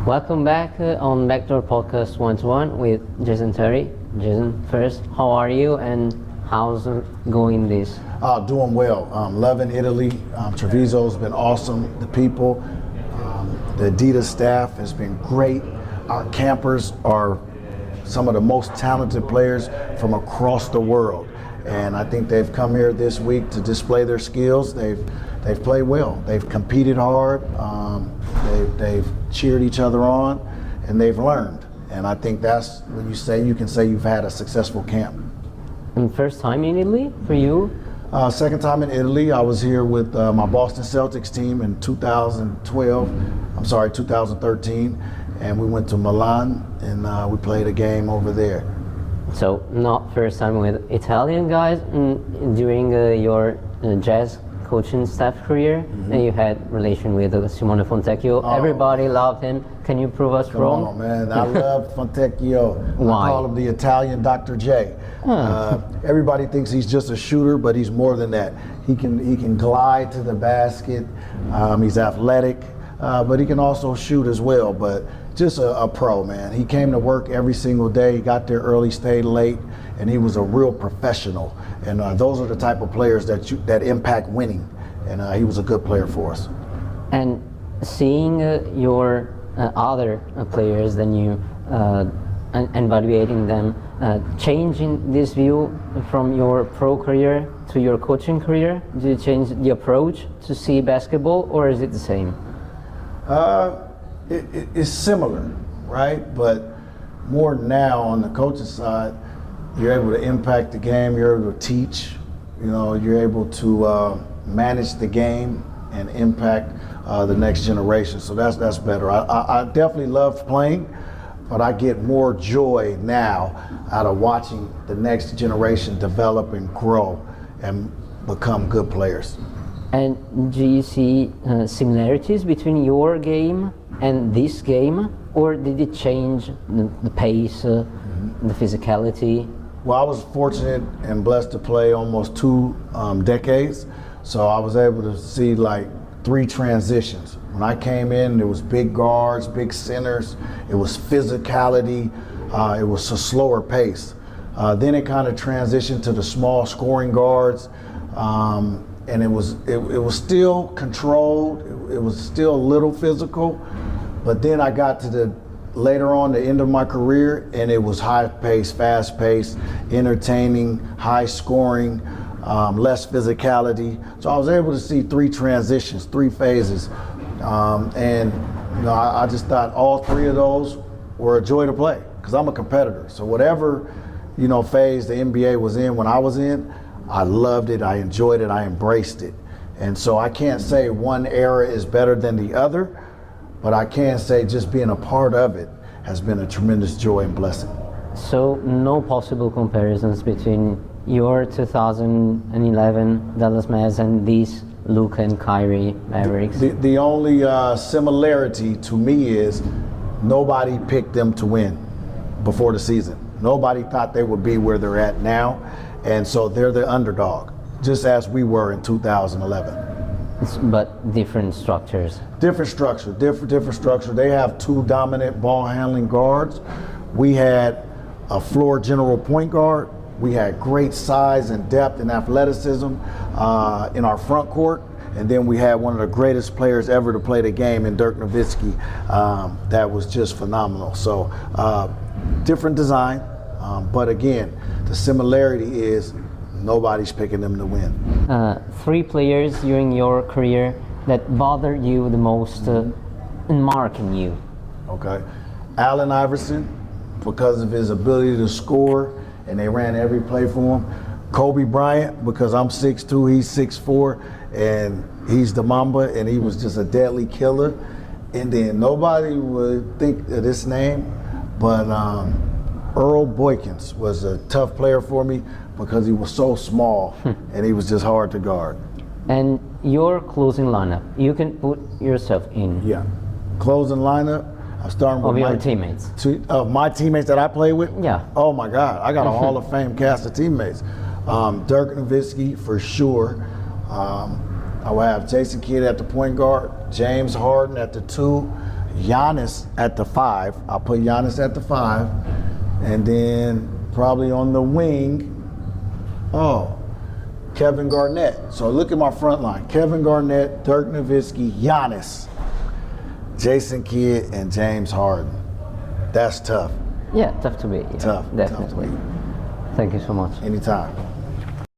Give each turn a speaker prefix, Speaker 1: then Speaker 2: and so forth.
Speaker 1: Welcome back on Backdoor Podcast 1-to-1 with Jason Terry. Jason, first, how are you and how's going this?
Speaker 2: Doing well. Loving Italy. Treviso's been awesome. The people, the Adidas staff has been great. Our campers are some of the most talented players from across the world. And I think they've come here this week to display their skills. They've played well. They've competed hard. They've cheered each other on, and they've learned. And I think that's when you can say you've had a successful camp.
Speaker 1: And first time in Italy for you?
Speaker 2: Second time in Italy. I was here with my Boston Celtics team in 2013, and we went to Milan and we played a game over there.
Speaker 1: So not first time with Italian guys during your jazz coaching staff career, and you had relation with Simone Fontecchio. Everybody loved him. Can you prove us wrong?
Speaker 2: Come on, man. I love Fontecchio.
Speaker 1: Why?
Speaker 2: I call him the Italian Dr. J. Everybody thinks he's just a shooter, but he's more than that. He can glide to the basket. He's athletic, but he can also shoot as well. But just a pro, man. He came to work every single day. He got there early, stayed late, and he was a real professional. And those are the type of players that impact winning. And he was a good player for us.
Speaker 1: And seeing your other players than you and evaluating them, changing this view from your pro career to your coaching career, do you change the approach to see basketball, or is it the same?
Speaker 2: It's similar, right? But more now on the coaching side, you're able to impact the game, you're able to teach, you're able to manage the game and impact the next generation. So that's better. I definitely loved playing, but I get more joy now out of watching the next generation develop and grow and become good players.
Speaker 1: And do you see similarities between your game and this game, or did it change the pace, the physicality?
Speaker 2: Well, I was fortunate and blessed to play almost 2 decades, so I was able to see like 3 transitions. When I came in, there was big guards, big centers, it was physicality, it was a slower pace. Then it kind of transitioned to the small scoring guards, and it was still controlled, it was still a little physical, but then I got to later on the end of my career, and it was high pace, fast pace, entertaining, high scoring, less physicality. So I was able to see 3 transitions, 3 phases, and I just thought all 3 of those were a joy to play because I'm a competitor. So whatever phase the NBA was in when I was in, I loved it, I enjoyed it, I embraced it. And so I can't say one era is better than the other, but I can say just being a part of it has been a tremendous joy and blessing.
Speaker 1: So no possible comparisons between your 2011 Dallas Mavs and these Luka and Kyrie Mavericks?
Speaker 2: The only similarity to me is nobody picked them to win before the season. Nobody thought they would be where they're at now, and so they're the underdog, just as we were in 2011.
Speaker 1: But different structures.
Speaker 2: Different structure. They have 2 dominant ball handling guards. We had a floor general point guard. We had great size and depth and athleticism in our front court. And then we had one of the greatest players ever to play the game in Dirk Nowitzki. That was just phenomenal. So different design, but again, the similarity is nobody's picking them to win.
Speaker 1: 3 players during your career that bothered you the most in marking you.
Speaker 2: Okay. Allen Iverson, because of his ability to score, and they ran every play for him. Kobe Bryant, because I'm 6'2", he's 6'4", and he's the Mamba, and he was just a deadly killer. And then nobody would think of this name, but Earl Boykins was a tough player for me because he was so small and he was just hard to guard.
Speaker 1: And your closing lineup, you can put yourself in.
Speaker 2: Yeah. Closing lineup, I'm starting with
Speaker 1: your teammates.
Speaker 2: My teammates that I play with?
Speaker 1: Yeah.
Speaker 2: Oh my God, I got a Hall of Fame cast of teammates. Dirk Nowitzki for sure. I will have Jason Kidd at the point guard, James Harden at the 2, Giannis at the 5. I'll put Giannis at the 5. And then probably on the wing, Kevin Garnett. So look at my front line. Kevin Garnett, Dirk Nowitzki, Giannis, Jason Kidd, and James Harden. That's tough.
Speaker 1: Yeah, tough to beat. Yeah,
Speaker 2: Tough.
Speaker 1: definitely.
Speaker 2: Tough to beat.
Speaker 1: Thank you so much.
Speaker 2: Anytime.